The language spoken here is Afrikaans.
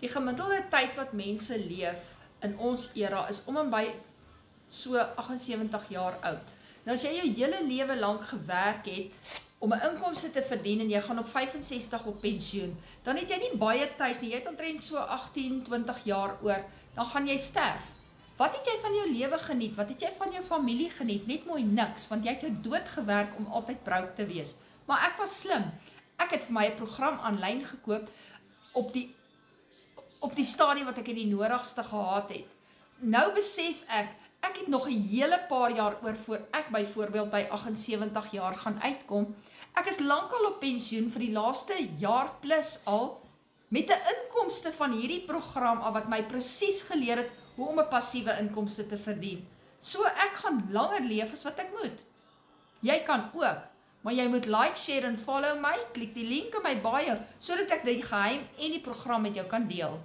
Die gemiddelde tyd wat mense leef in ons era is om en by so 78 jaar oud. Nou as jy jou hele lewe lank gewerk het om 'n inkomste te verdien en jy gaan op 65 op pensioen, dan het jy nie baie tyd nie, jy het omtrent so 18, 20 jaar oor, dan gaan jy sterf. Wat het jy van jou lewe geniet? Wat het jy van jou familie geniet? Net mooi niks, want jy het jou dood gewerk om altyd broke te wees. Maar ek was slim. Ek het vir my 'n program aanlyn gekoop op die stadium wat ek die nodigste gehad het. Nou besef ek het nog 'n hele paar jaar oor voor ek byvoorbeeld by 78 jaar gaan uitkom. Ek is lankal op pensioen vir die laaste jaar plus al, met 'n inkomste van hierdie program af wat my presies geleer het hoe om 'n passiewe inkomste te verdien. So ek gaan langer leef as wat ek moet. Jy kan ook, maar jy moet like, share en follow my, klik die link in my bio, sodat ek die geheim en die program met jou kan deel.